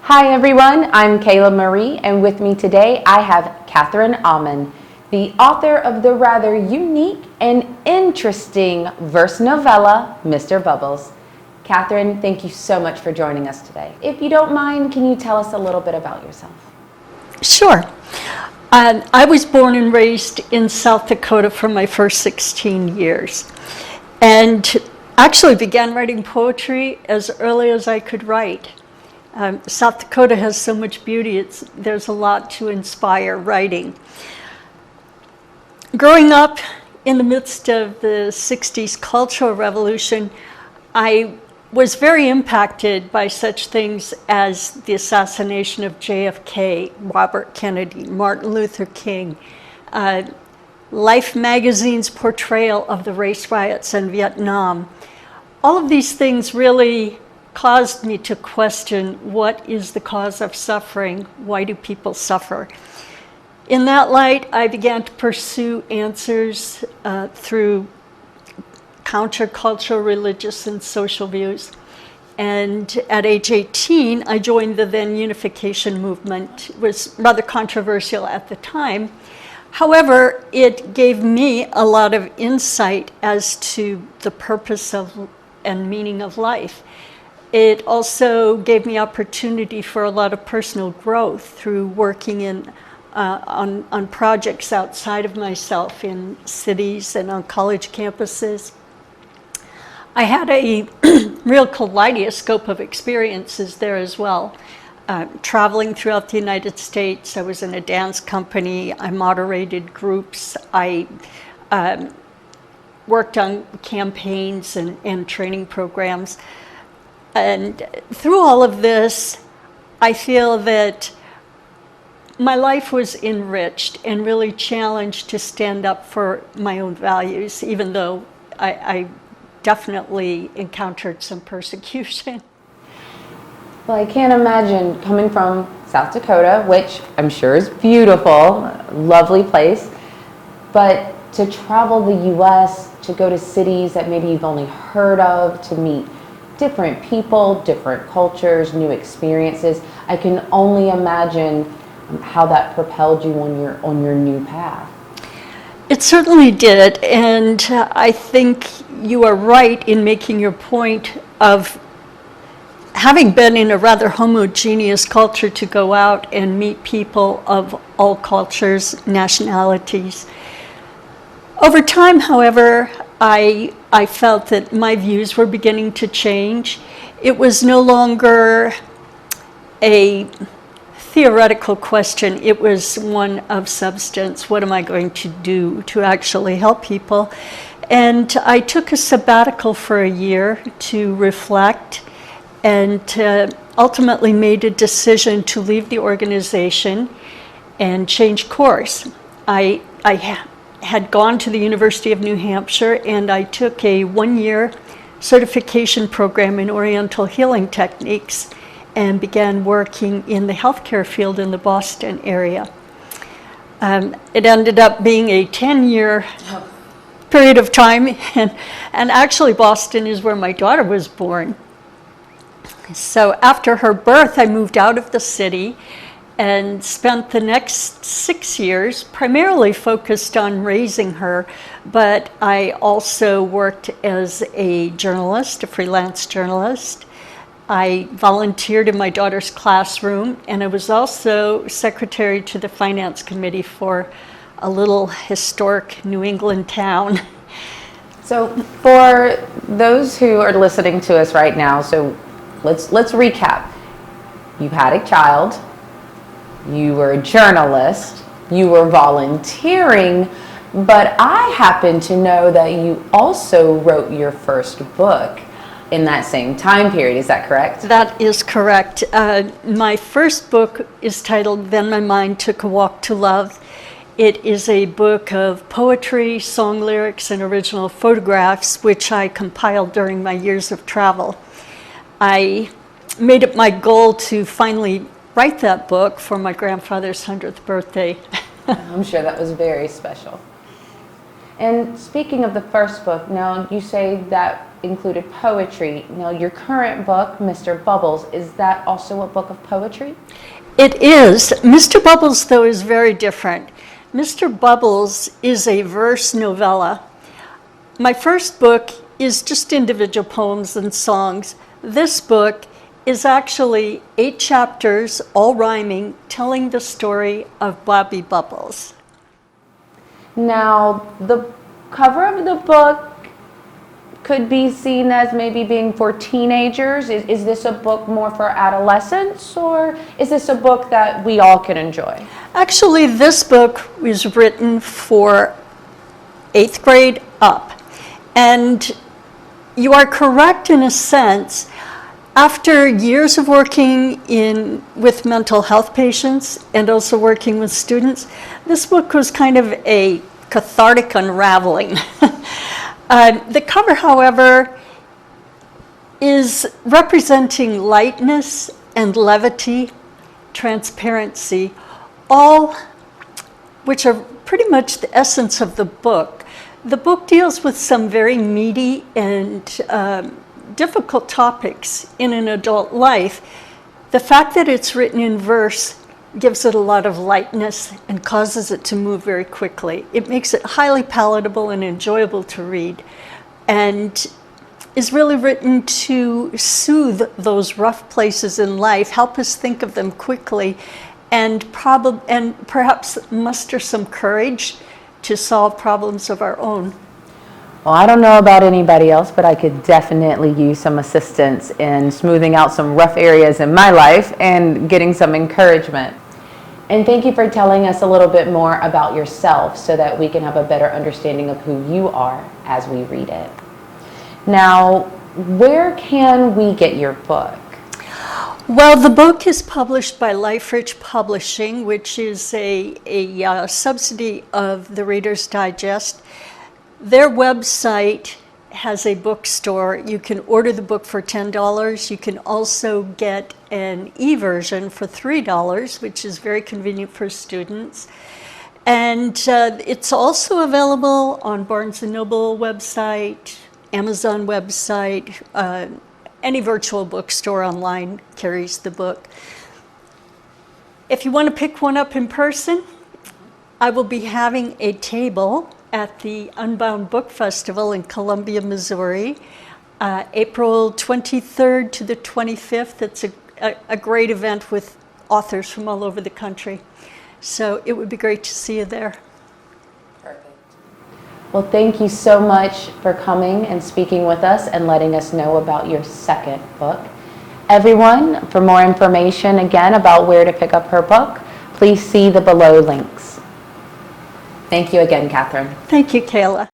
Hi everyone, I'm Kayla Marie, and with me today I have Catherine Aman, the author of the rather unique and interesting verse novella, Mr. Bubbles. Catherine, thank you so much for joining us today. If you don't mind, can you tell us a little bit about yourself? Sure. I was born and raised in South Dakota for my first 16 years, and actually began writing poetry as early as I could write. South Dakota has so much beauty, there's a lot to inspire writing. Growing up in the midst of the 60s Cultural Revolution, I was very impacted by such things as the assassination of JFK, Robert Kennedy, Martin Luther King, Life magazine's portrayal of the race riots in Vietnam. All of these things really caused me to question, what is the cause of suffering? Why do people suffer? In that light, I began to pursue answers through countercultural, religious, and social views. And at age 18, I joined the then unification movement. It was rather controversial at the time. However, it gave me a lot of insight as to the purpose of and meaning of life. It also gave me opportunity for a lot of personal growth through working on projects outside of myself in cities and on college campuses. I had a real kaleidoscope of experiences there as well. Traveling throughout the United States, I was in a dance company, I moderated groups, I worked on campaigns and training programs. And through all of this, I feel that my life was enriched and really challenged to stand up for my own values, even though I definitely encountered some persecution. Well, I can't imagine coming from South Dakota, which I'm sure is beautiful, lovely place, but to travel the US, to go to cities that maybe you've only heard of, to meet different people, different cultures, new experiences. I can only imagine how that propelled you on your new path. It certainly did, and I think you are right in making your point of having been in a rather homogeneous culture to go out and meet people of all cultures, nationalities. Over time, however, I felt that my views were beginning to change. It was no longer a theoretical question, it was one of substance. What am I going to do to actually help people? And I took a sabbatical for a year to reflect and ultimately made a decision to leave the organization and change course. I had gone to the University of New Hampshire and I took a one-year certification program in Oriental healing techniques and began working in the healthcare field in the Boston area. It ended up being a 10-year period of time, and actually Boston is where my daughter was born. So after her birth, I moved out of the city and spent the next 6 years primarily focused on raising her, but I also worked as a journalist, a freelance journalist. I volunteered in my daughter's classroom, and I was also secretary to the finance committee for a little historic New England town. So for those who are listening to us right now, so let's recap. You had a child, you were a journalist, you were volunteering, but I happen to know that you also wrote your first book in that same time period. Is that correct? That is correct. My first book is titled Then My Mind Took a Walk to Love. It is a book of poetry, song lyrics, and original photographs, which I compiled during my years of travel. I made it my goal to finally write that book for my grandfather's 100th birthday. I'm sure that was very special. And speaking of the first book, now you say that included poetry. Now your current book, Mr. Bubbles, is that also a book of poetry? It is. Mr. Bubbles, though, is very different. Mr. Bubbles is a verse novella. My first book is just individual poems and songs. This book is actually 8 chapters, all rhyming, telling the story of Bobby Bubbles. Now, the cover of the book could be seen as maybe being for teenagers. Is this a book more for adolescents, or is this a book that we all can enjoy? Actually, this book was written for 8th grade up. And you are correct in a sense. After years of working with mental health patients and also working with students, this book was kind of a cathartic unraveling. The cover, however, is representing lightness and levity, transparency, all which are pretty much the essence of the book. The book deals with some very meaty and difficult topics in an adult life. The fact that it's written in verse gives it a lot of lightness and causes it to move very quickly. It makes it highly palatable and enjoyable to read, and is really written to soothe those rough places in life, help us think of them quickly, and perhaps muster some courage to solve problems of our own. Well, I don't know about anybody else, but I could definitely use some assistance in smoothing out some rough areas in my life and getting some encouragement. And thank you for telling us a little bit more about yourself so that we can have a better understanding of who you are as we read it. Now, where can we get your book? Well, the book is published by Life Rich Publishing, which is a subsidy of the Reader's Digest. Their website has a bookstore. You can order the book for $10. You can also get an e-version for $3, which is very convenient for students. And it's also available on Barnes & Noble website, Amazon website, any virtual bookstore online carries the book. If you want to pick one up in person, I will be having a table at the Unbound Book Festival in Columbia, Missouri, April 23rd to the 25th. It's a great event with authors from all over the country. So it would be great to see you there. Perfect. Well, thank you so much for coming and speaking with us and letting us know about your second book. Everyone, for more information again about where to pick up her book, please see the below links. Thank you again, Catherine. Thank you, Kayla.